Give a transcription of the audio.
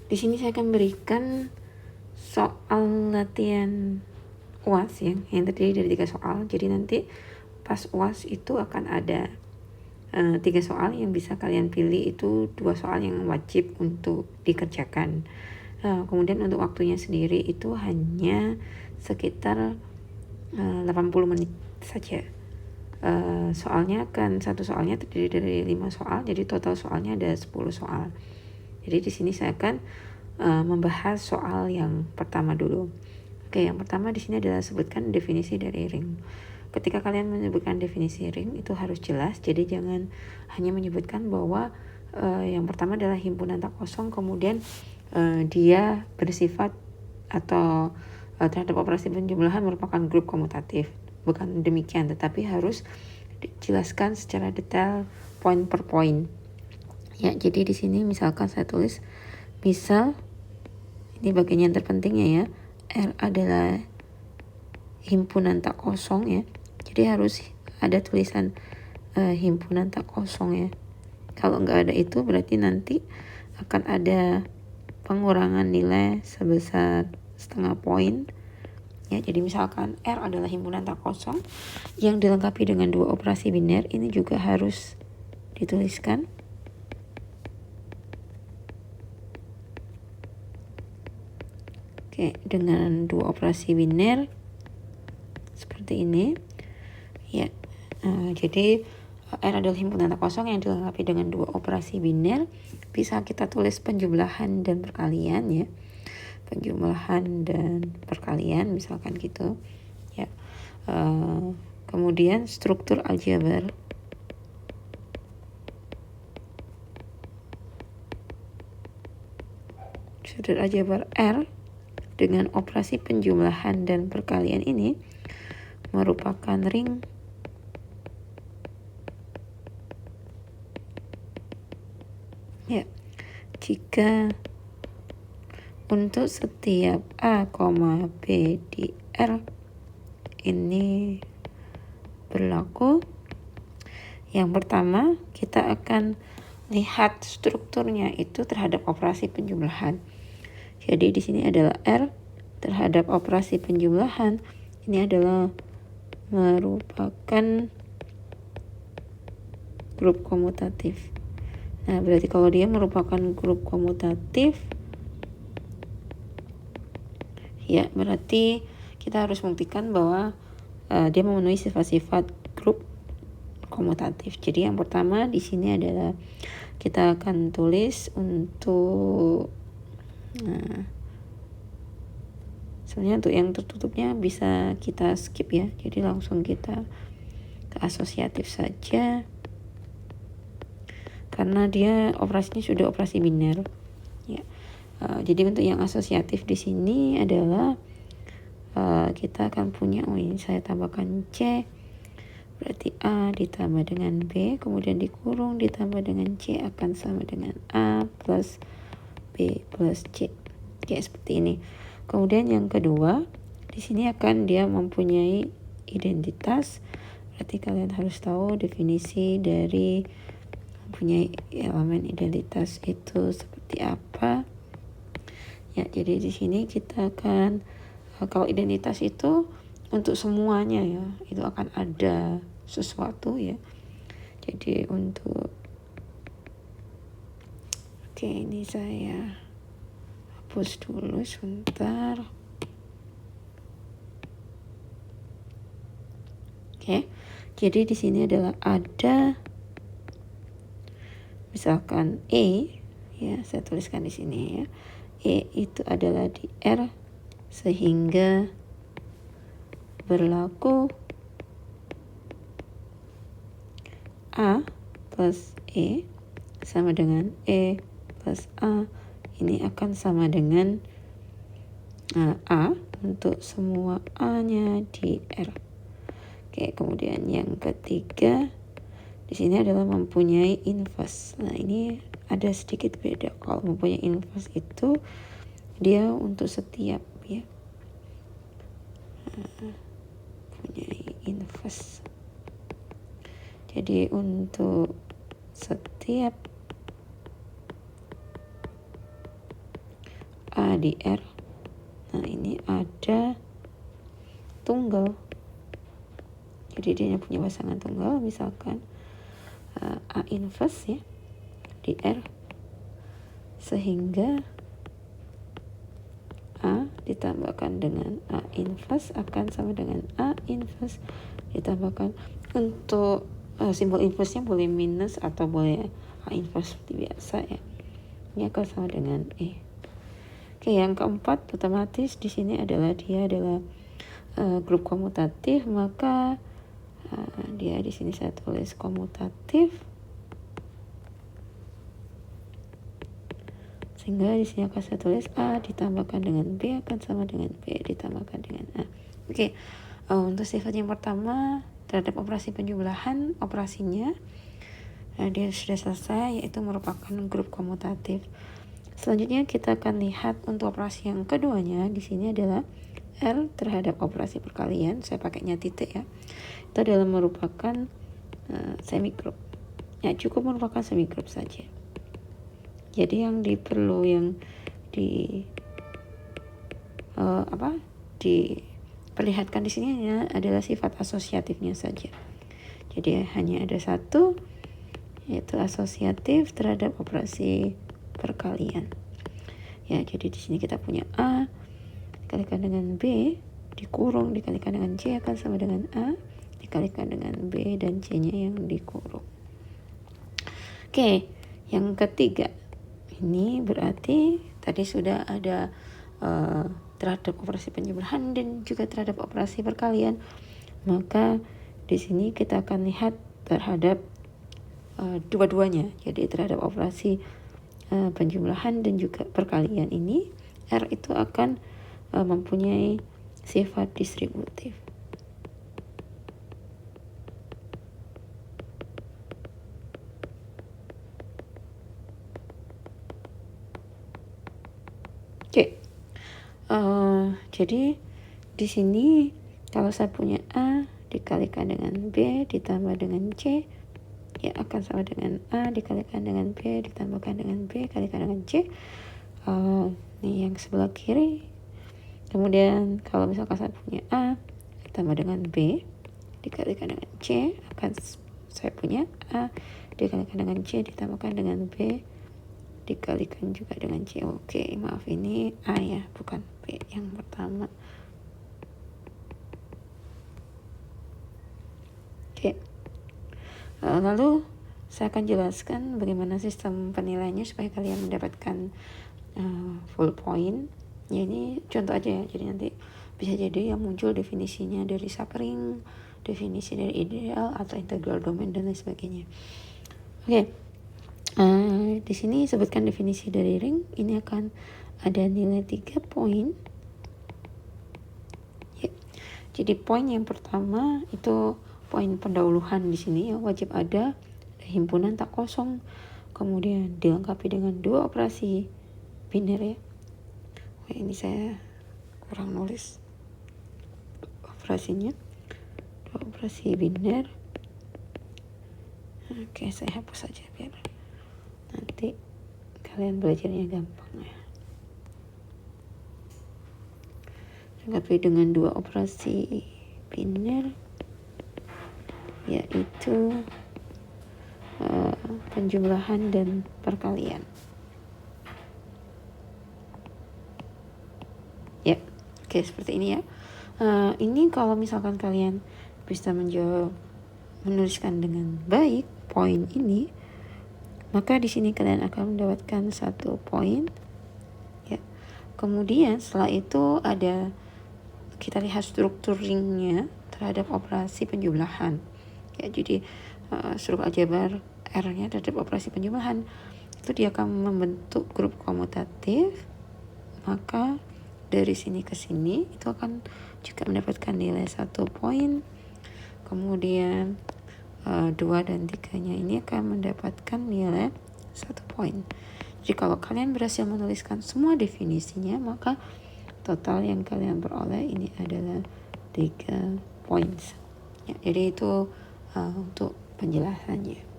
Di sini saya akan berikan soal latihan UAS yang terdiri dari 3 soal. Jadi nanti pas UAS itu akan ada 3 soal yang bisa kalian pilih, itu 2 soal yang wajib untuk dikerjakan. Kemudian untuk waktunya sendiri itu hanya sekitar 80 menit saja. Satu soalnya terdiri dari 5 soal, jadi total soalnya ada 10 soal. Jadi di sini saya akan membahas soal yang pertama dulu. Oke, yang pertama di sini adalah sebutkan definisi dari ring. Ketika kalian menyebutkan definisi ring itu harus jelas, jadi jangan hanya menyebutkan bahwa yang pertama adalah himpunan tak kosong, kemudian dia bersifat atau terhadap operasi penjumlahan merupakan grup komutatif. Bukan demikian, tetapi harus dijelaskan secara detail poin per poin. Ya, jadi di sini misalkan saya tulis, misal ini bagian yang terpentingnya ya, R adalah himpunan tak kosong ya. Jadi harus ada tulisan himpunan tak kosong ya. Kalau nggak ada itu berarti nanti akan ada pengurangan nilai sebesar setengah poin. Ya, jadi misalkan R adalah himpunan tak kosong yang dilengkapi dengan 2 operasi biner, ini juga harus dituliskan. Oke, dengan 2 operasi biner seperti ini. Ya, jadi R adalah himpunan tak kosong yang dilengkapi dengan 2 operasi biner. Bisa kita tulis penjumlahan dan perkalian ya. Penjumlahan dan perkalian misalkan gitu ya. Kemudian struktur aljabar R dengan operasi penjumlahan dan perkalian ini merupakan ring ya jika untuk setiap A, B di R ini berlaku. Yang pertama, kita akan lihat strukturnya itu terhadap operasi penjumlahan. Jadi di sini adalah R terhadap operasi penjumlahan. Ini adalah merupakan grup komutatif. Nah, berarti kalau dia merupakan grup komutatif, ya berarti kita harus buktikan bahwa dia memenuhi sifat-sifat grup komutatif. Jadi yang pertama di sini adalah kita akan tulis untuk sebenarnya untuk yang tertutupnya bisa kita skip ya. Jadi langsung kita ke asosiatif saja. Karena dia operasinya sudah operasi biner. Ya. Jadi untuk yang asosiatif di sini adalah kita akan punya, ini saya tambahkan C, berarti A ditambah dengan B, kemudian dikurung ditambah dengan C akan sama dengan A plus B plus C. Kayak seperti ini. Kemudian yang kedua, di sini akan dia mempunyai identitas. Berarti kalian harus tahu definisi dari mempunyai elemen identitas itu seperti apa. Ya, jadi di sini kita akan, kalau identitas itu untuk semuanya ya, itu akan ada sesuatu ya. Jadi untuk ini saya hapus dulu sebentar. Jadi di sini adalah ada misalkan E ya, saya tuliskan di sini ya. E itu adalah di R sehingga berlaku A plus E sama dengan E plus A. Ini akan sama dengan A untuk semua A-nya di R. Oke, kemudian yang ketiga di sini adalah mempunyai inverse. Nah, ini ada sedikit beda. Kalau mempunyai inverse itu dia untuk setiap ya. Mempunyai inverse. Jadi untuk setiap A di R. Nah ini ada tunggal, jadi dia punya pasangan tunggal, misalkan A inverse ya di R, sehingga A ditambahkan dengan A inverse akan sama dengan A inverse ditambahkan, untuk simbol inverse-nya boleh minus atau boleh A inverse seperti biasa ya. Ini akan sama dengan E. Oke, yang keempat otomatis di sini adalah dia adalah grup komutatif, maka dia di sini saya tulis komutatif, sehingga di sini akan saya tulis A ditambahkan dengan B akan sama dengan B ditambahkan dengan A. Oke, untuk sifat yang pertama terhadap operasi penjumlahan, operasinya dia sudah selesai, yaitu merupakan grup komutatif. Selanjutnya kita akan lihat untuk operasi yang keduanya. Di sini adalah R terhadap operasi perkalian, saya pakainya titik ya. Itu adalah merupakan semigroup. Ya, cukup merupakan semigroup saja. Jadi yang diperlihatkan di sini adalah sifat asosiatifnya saja. Jadi hanya ada satu, yaitu asosiatif terhadap operasi perkalian. Ya, jadi di sini kita punya A dikalikan dengan B dikurung dikalikan dengan C akan sama dengan A dikalikan dengan B dan C-nya yang dikurung. Oke, yang ketiga ini berarti tadi sudah ada terhadap operasi penjumlahan dan juga terhadap operasi perkalian. Maka di sini kita akan lihat terhadap dua-duanya. Jadi terhadap operasi penjumlahan dan juga perkalian ini, R itu akan mempunyai sifat distributif. Oke, jadi di sini kalau saya punya A dikalikan dengan B ditambah dengan C, ya akan sama dengan A dikalikan dengan B ditambahkan dengan B kalikan dengan C. Ini yang sebelah kiri. Kemudian kalau misalkan saya punya A ditambah dengan B dikalikan dengan C, akan saya punya A dikalikan dengan C ditambahkan dengan B dikalikan juga dengan C. Oke, maaf ini A ya, bukan B yang pertama. Oke. Lalu saya akan jelaskan bagaimana sistem penilaiannya supaya kalian mendapatkan full point. Ya ini contoh aja ya, jadi nanti bisa jadi yang muncul definisinya dari subring, definisi dari ideal atau integral domain dan lain sebagainya. Oke, di sini sebutkan definisi dari ring. Ini akan ada nilai 3 poin. Ya. Jadi poin yang pertama itu poin pendahuluan di sini ya, wajib ada himpunan tak kosong, kemudian dilengkapi dengan 2 operasi biner ya. Ini saya kurang nulis operasinya, 2 operasi biner. Oke, saya hapus saja biar nanti kalian belajarnya gampang ya. Dilengkapi dengan 2 operasi biner, yaitu penjumlahan dan perkalian. Ya, oke seperti ini ya. Ini kalau misalkan kalian bisa menuliskan dengan baik poin ini, maka di sini kalian akan mendapatkan 1 poin. Ya. Kemudian setelah itu kita lihat struktur ringnya terhadap operasi penjumlahan. Ya, jadi struktur aljabar R-nya terhadap operasi penjumlahan itu dia akan membentuk grup komutatif, maka dari sini ke sini itu akan juga mendapatkan nilai 1 poin. Kemudian 2 dan 3-nya ini akan mendapatkan nilai 1 poin. Jadi kalau kalian berhasil menuliskan semua definisinya, maka total yang kalian peroleh ini adalah 3 poin. Ya, jadi itu untuk penjelasannya.